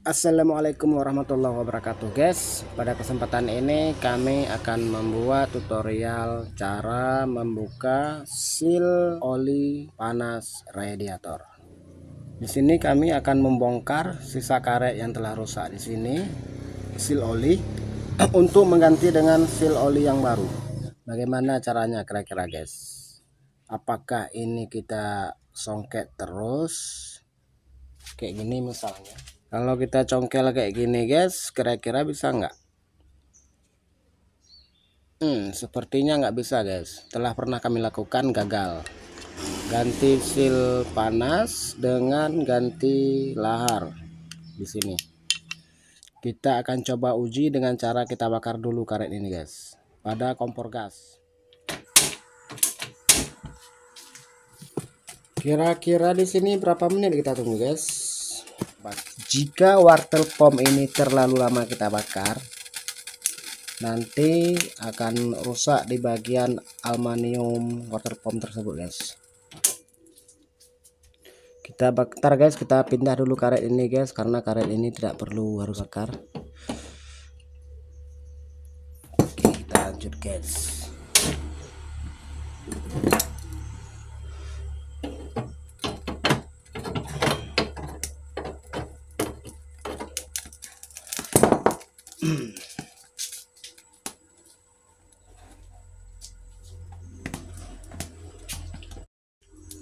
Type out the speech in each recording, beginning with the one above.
Assalamualaikum warahmatullahi wabarakatuh guys. Pada kesempatan ini kami akan membuat tutorial cara membuka seal oli panas radiator. Di sini kami akan membongkar sisa karet yang telah rusak di sini, seal oli, untuk mengganti dengan seal oli yang baru. Bagaimana caranya kira-kira guys? Apakah ini kita songket terus kayak gini misalnya? Kalau kita congkel kayak gini guys, kira-kira bisa nggak? Sepertinya nggak bisa guys. Telah pernah kami lakukan, gagal. Ganti seal panas dengan ganti lahar di sini. Kita akan coba uji dengan cara kita bakar dulu karet ini guys, pada kompor gas. Kira-kira di sini berapa menit kita tunggu guys? Jika water pump ini terlalu lama kita bakar, nanti akan rusak di bagian aluminium water pump tersebut guys. Kita bakar guys, kita pindah dulu karet ini guys, karena karet ini tidak perlu harus bakar. Oke, kita lanjut guys.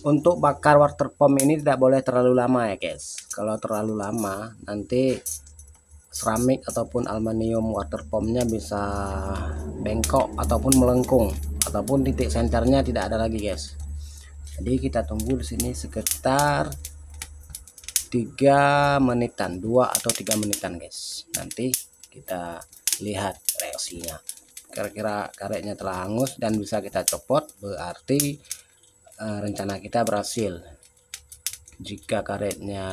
Untuk bakar water pump ini tidak boleh terlalu lama ya guys. Kalau terlalu lama nanti keramik ataupun aluminium water pumpnya bisa bengkok ataupun melengkung, ataupun titik senternya tidak ada lagi guys. Jadi kita tunggu di sini sekitar 3 menitan, 2 atau 3 menitan guys. Nanti kita lihat reaksinya. Kira-kira karetnya telah hangus dan bisa kita copot, berarti rencana kita berhasil. Jika karetnya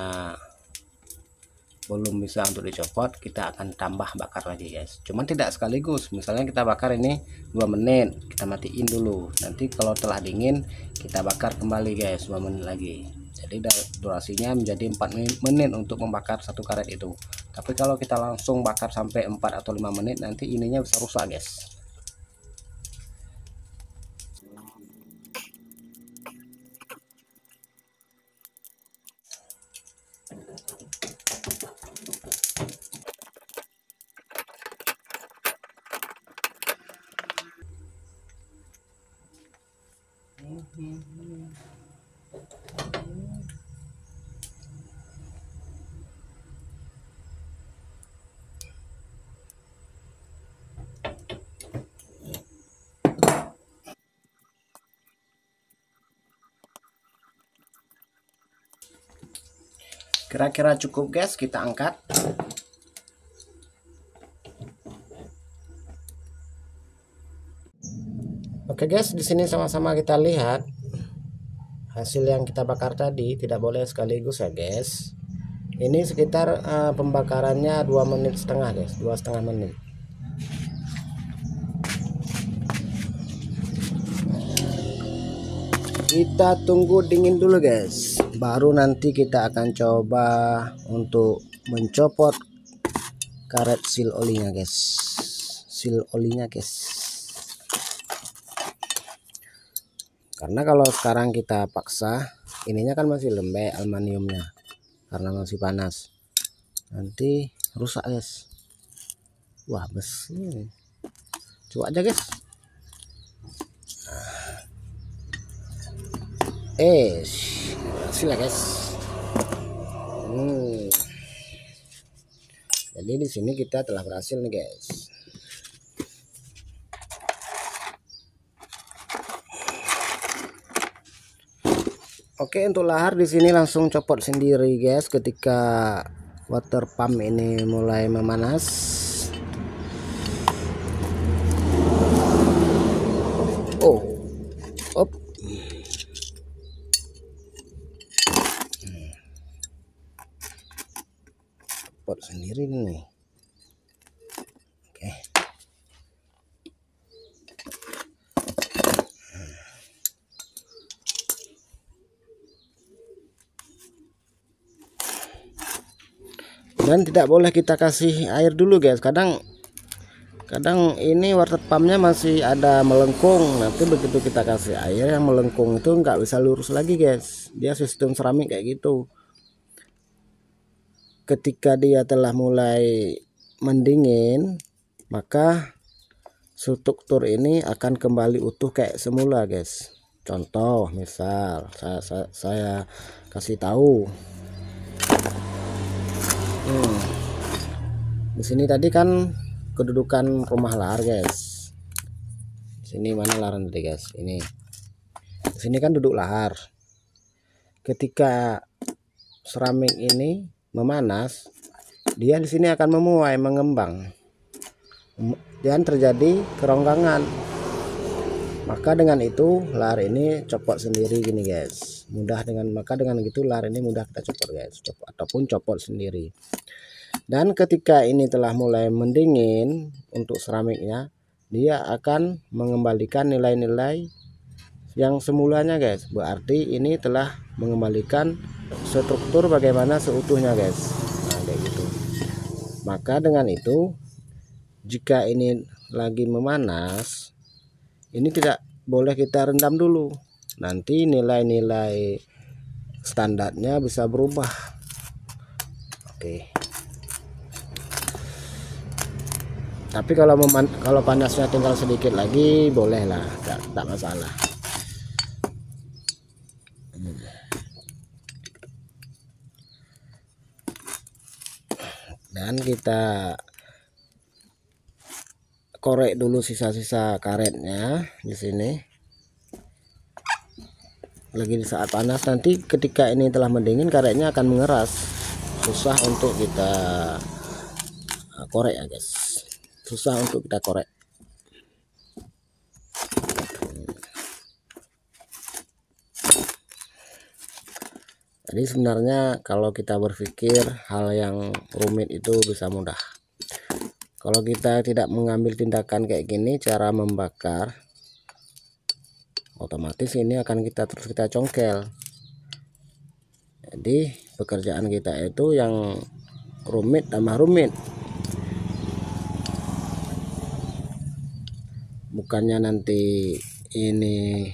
belum bisa untuk dicopot, kita akan tambah bakar lagi guys, cuman tidak sekaligus. Misalnya kita bakar ini 2 menit, kita matiin dulu, nanti kalau telah dingin kita bakar kembali guys 2 menit lagi. Jadi durasinya menjadi 4 menit untuk membakar satu karet itu. Tapi kalau kita langsung bakar sampai 4 atau 5 menit, nanti ininya bisa rusak guys. Kira-kira cukup guys, kita angkat. Oke guys, di sini sama-sama kita lihat hasil yang kita bakar tadi. Tidak boleh sekaligus ya guys. Ini sekitar pembakarannya 2,5 menit guys, 2,5 menit. Kita tunggu dingin dulu guys, baru nanti kita akan coba untuk mencopot karet seal olinya guys. Seal olinya guys, karena kalau sekarang kita paksa, ininya kan masih lembek aluminiumnya karena masih panas, nanti rusak guys. Wah besi, coba aja guys. Hasil ya guys. Jadi di sini kita telah berhasil nih guys. Oke, untuk lahar di sini langsung copot sendiri guys ketika water pump ini mulai memanas. Oh, op. Copot sendiri nih. Oke. Dan tidak boleh kita kasih air dulu guys, kadang ini water pumpnya masih ada melengkung. Nanti begitu kita kasih air, yang melengkung itu nggak bisa lurus lagi guys, dia sistem seramik kayak gitu. Ketika dia telah mulai mendingin, maka struktur ini akan kembali utuh kayak semula guys. Contoh misal saya kasih tahu, di sini tadi kan kedudukan rumah lahar guys. Di sini mana lahar tadi guys? Ini di sini kan duduk lahar. Ketika seramik ini memanas, dia di sini akan memuai, mengembang, dan terjadi keronggangan. Maka dengan itu lahar ini copot sendiri gini guys. Maka dengan gitu lahar ini mudah kita copot guys, ataupun copot sendiri. Dan ketika ini telah mulai mendingin untuk seramiknya, dia akan mengembalikan nilai-nilai yang semulanya guys. Berarti ini telah mengembalikan struktur bagaimana seutuhnya guys. Nah kayak gitu. Maka dengan itu, jika ini lagi memanas, ini tidak boleh kita rendam dulu, nanti nilai-nilai standarnya bisa berubah. Oke. Tapi kalau panasnya tinggal sedikit lagi boleh lah, tak masalah. Dan kita korek dulu sisa-sisa karetnya di sini. Lagi di saat panas, nanti ketika ini telah mendingin karetnya akan mengeras, susah untuk kita korek ya guys, susah untuk kita korek. Jadi sebenarnya kalau kita berpikir hal yang rumit itu bisa mudah. Kalau kita tidak mengambil tindakan kayak gini, cara membakar, otomatis ini akan terus kita congkel. Jadi pekerjaan kita itu yang rumit tambah rumit. Bukannya nanti ini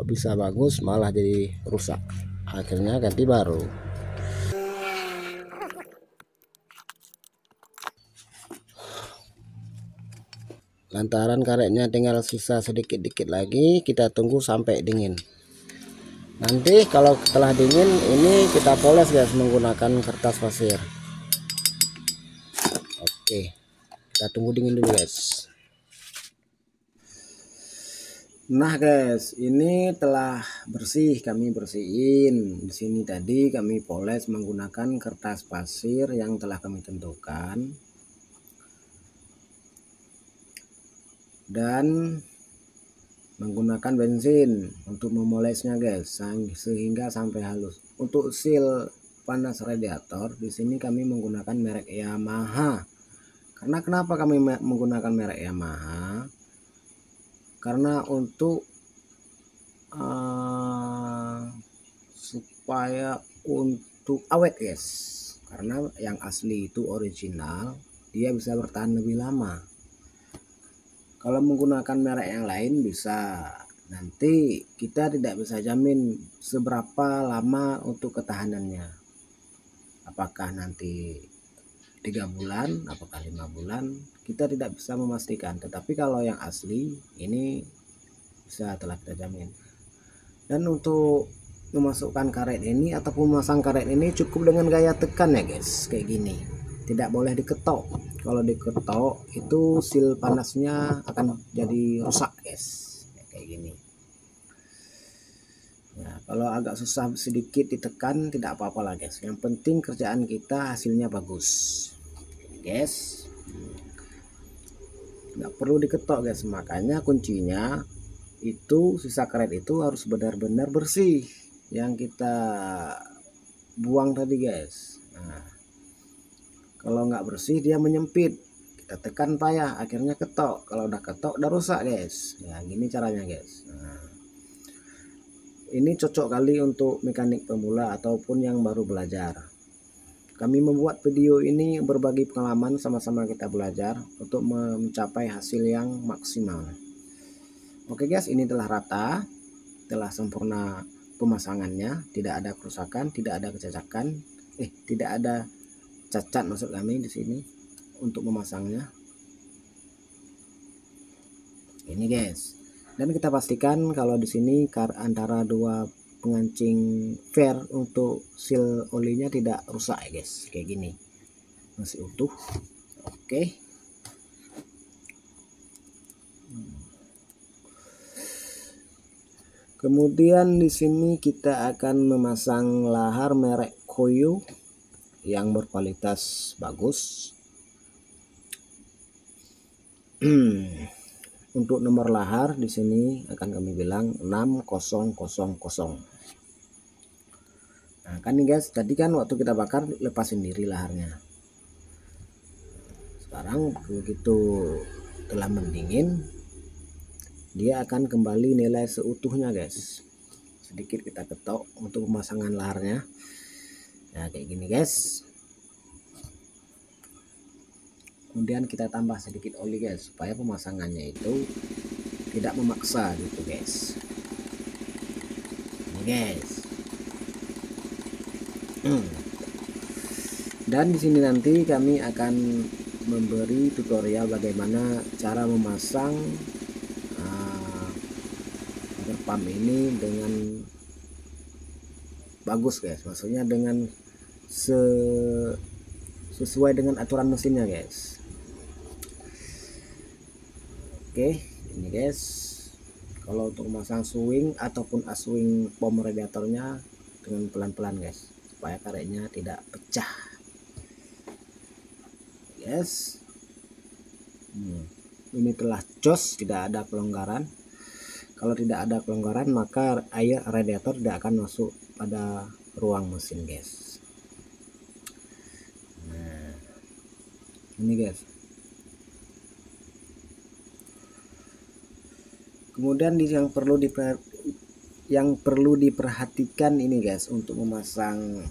bisa bagus, malah jadi rusak. Akhirnya ganti baru. Lantaran karetnya tinggal sisa sedikit-dikit lagi, kita tunggu sampai dingin. Nanti kalau telah dingin ini kita poles guys menggunakan kertas pasir. Oke, kita tunggu dingin dulu guys. Nah guys, ini telah bersih, kami bersihin. Di sini tadi kami poles menggunakan kertas pasir yang telah kami tentukan. Dan menggunakan bensin untuk memolesnya guys, sehingga sampai halus. Untuk seal panas radiator di sini kami menggunakan merek Yamaha. Karena kenapa kami menggunakan merek Yamaha? Karena untuk supaya untuk awet guys, karena yang asli itu original, dia bisa bertahan lebih lama. Kalau menggunakan merek yang lain bisa, nanti kita tidak bisa jamin seberapa lama untuk ketahanannya, apakah nanti 3 bulan, apakah 5 bulan, kita tidak bisa memastikan. Tetapi kalau yang asli ini bisa telah kita jamin. Dan untuk memasukkan karet ini ataupun memasang karet ini cukup dengan gaya tekan ya guys, kayak gini, tidak boleh diketok. Kalau diketok itu seal panasnya akan jadi rusak guys, kayak gini. Nah, kalau agak susah sedikit ditekan tidak apa-apa lah guys, yang penting kerjaan kita hasilnya bagus guys, nggak perlu diketok guys. Makanya kuncinya itu sisa karet itu harus benar-benar bersih yang kita buang tadi guys. Nah, kalau nggak bersih dia menyempit, kita tekan payah, akhirnya ketok. Kalau udah ketok udah rusak guys. Ya gini caranya guys. Nah, ini cocok kali untuk mekanik pemula ataupun yang baru belajar. kami membuat video ini berbagi pengalaman, sama-sama kita belajar untuk mencapai hasil yang maksimal. Oke guys, ini telah rata, telah sempurna pemasangannya, tidak ada kerusakan, tidak ada kecacakan, tidak ada cacat maksud kami di sini untuk memasangnya. Ini guys, dan kita pastikan kalau di sini antara dua pengancing fair untuk seal olinya tidak rusak ya guys, kayak gini masih utuh. Oke. Kemudian di sini kita akan memasang lahar merek Koyo yang berkualitas bagus. Untuk nomor lahar di sini akan kami bilang 6000. Nah, kan nih guys, tadi kan waktu kita bakar lepas sendiri laharnya. Sekarang begitu telah mendingin, dia akan kembali nilai seutuhnya guys. Sedikit kita ketok untuk pemasangan laharnya. Nah, kayak gini guys. Kemudian kita tambah sedikit oli guys, supaya pemasangannya itu tidak memaksa gitu guys. Ini guys. Dan di sini nanti kami akan memberi tutorial bagaimana cara memasang pump ini dengan bagus guys, maksudnya dengan sesuai dengan aturan mesinnya guys. Oke, ini guys, kalau untuk memasang swing ataupun aswing pom radiatornya dengan pelan-pelan guys, supaya karetnya tidak pecah. Yes, ini telah jos, tidak ada kelonggaran. Kalau tidak ada kelonggaran, maka air radiator tidak akan masuk pada ruang mesin guys. Nah, ini guys. Kemudian yang perlu diperhatikan ini guys, untuk memasang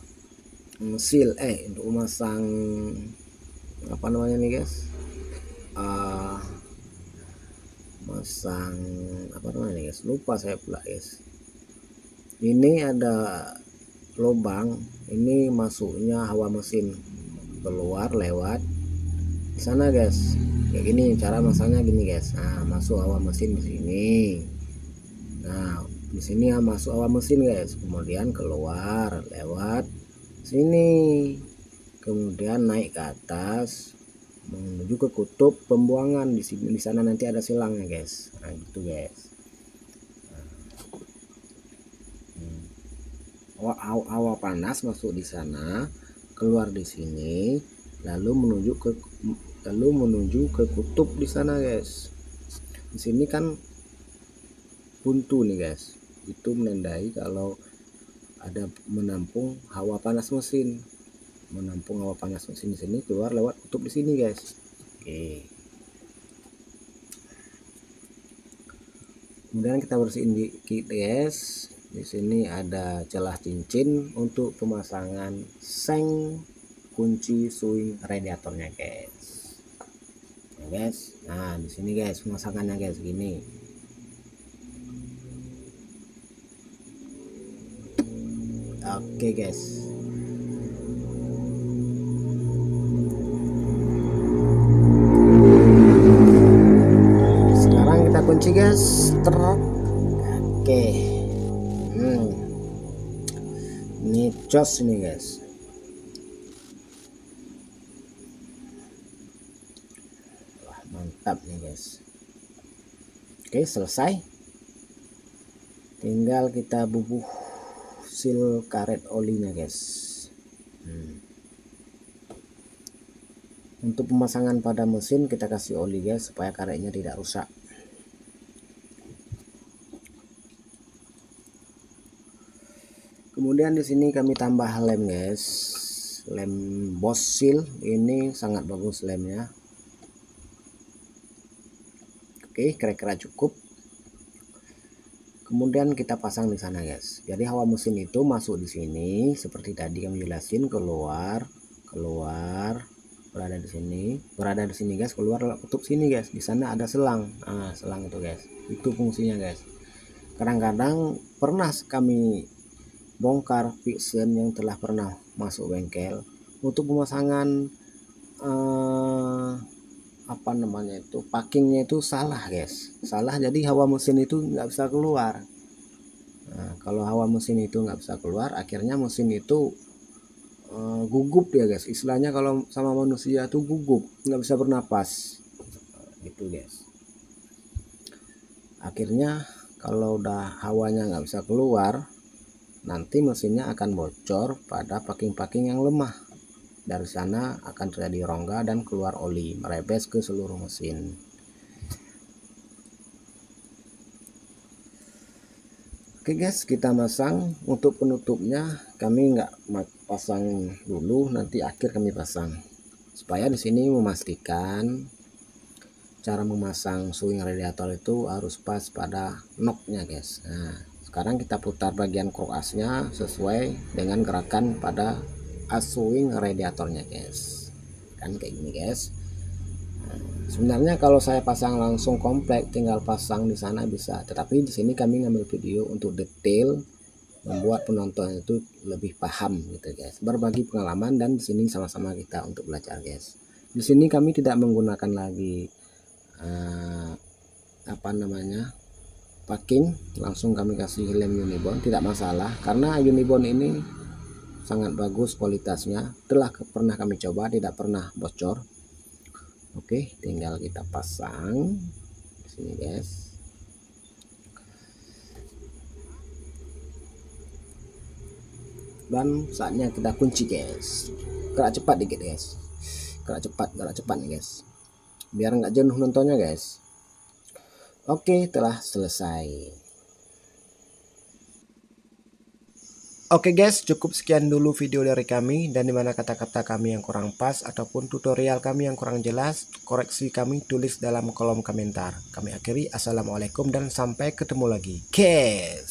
seal untuk memasang apa namanya nih guys, masang apa namanya guys, lupa saya pula guys. Ini ada lubang, ini masuknya hawa mesin, keluar lewat di sana guys. Kayak gini cara masangnya gini guys. Nah, masuk hawa mesin di sini. Nah, di sini masuk hawa mesin guys, kemudian keluar lewat sini, kemudian naik ke atas menuju ke kutub pembuangan. Di sini, di sana nanti ada silangnya guys. Nah, gitu guys. Hawa panas masuk di sana, keluar di sini, lalu menuju ke kutub di sana guys. Di sini kan buntu nih guys, itu menandai kalau ada menampung hawa panas mesin. Menampung hawa panas mesin di sini, keluar lewat kutub di sini guys. Oke. Kemudian kita bersihin dikit guys. Di sini ada celah cincin untuk pemasangan seng kunci swing radiatornya guys. Nah, guys. Nah, di sini guys pemasangannya guys gini. Oke guys. Sekarang kita kunci guys. Oke. Ini jos nih guys. Wah, mantap nih guys. Oke, selesai. Tinggal kita bubuh seal karet olinya guys. Untuk pemasangan pada mesin kita kasih oli guys, supaya karetnya tidak rusak. Kemudian di sini kami tambah lem guys, lem Bosch Seal, ini sangat bagus lemnya. Oke, kira-kira cukup. Kemudian kita pasang di sana guys. Jadi hawa mesin itu masuk di sini seperti tadi kami jelasin, keluar keluar, berada di sini guys, keluar tutup sini guys. Di sana ada selang. Nah, selang itu guys, itu fungsinya guys. Kadang-kadang pernah kami bongkar Vixen yang telah pernah masuk bengkel untuk pemasangan apa namanya itu, packingnya itu salah guys, salah, jadi hawa mesin itu nggak bisa keluar. Nah, kalau hawa mesin itu nggak bisa keluar, akhirnya mesin itu gugup ya guys, istilahnya kalau sama manusia tuh gugup, nggak bisa bernapas gitu guys. Akhirnya kalau udah hawanya nggak bisa keluar, nanti mesinnya akan bocor pada packing-packing yang lemah. Dari sana akan terjadi rongga dan keluar oli, merebes ke seluruh mesin. Oke guys, kita masang. Untuk penutupnya kami nggak pasang dulu, nanti akhir kami pasang. Supaya di sini memastikan cara memasang swing radiator itu harus pas pada knocknya guys. Nah, sekarang kita putar bagian kroasnya sesuai dengan gerakan pada as swing radiatornya guys. Kan kayak gini guys. Sebenarnya kalau saya pasang langsung komplek, tinggal pasang di sana bisa, tetapi di sini kami ngambil video untuk detail, membuat penonton itu lebih paham gitu guys, berbagi pengalaman, dan di sini sama-sama kita untuk belajar guys. Di sini kami tidak menggunakan lagi apa namanya packing, langsung kami kasih lem Unibond, tidak masalah karena Unibond ini sangat bagus kualitasnya, telah pernah kami coba, tidak pernah bocor. Oke, tinggal kita pasang di sini guys. Dan saatnya kita kunci guys. Gerak cepat dikit guys. Gerak cepat nih guys. Biar nggak jenuh nontonnya guys. Oke, telah selesai. Oke guys, cukup sekian dulu video dari kami, dan dimana kata-kata kami yang kurang pas ataupun tutorial kami yang kurang jelas, koreksi kami tulis dalam kolom komentar. Kami akhiri, assalamualaikum dan sampai ketemu lagi guys.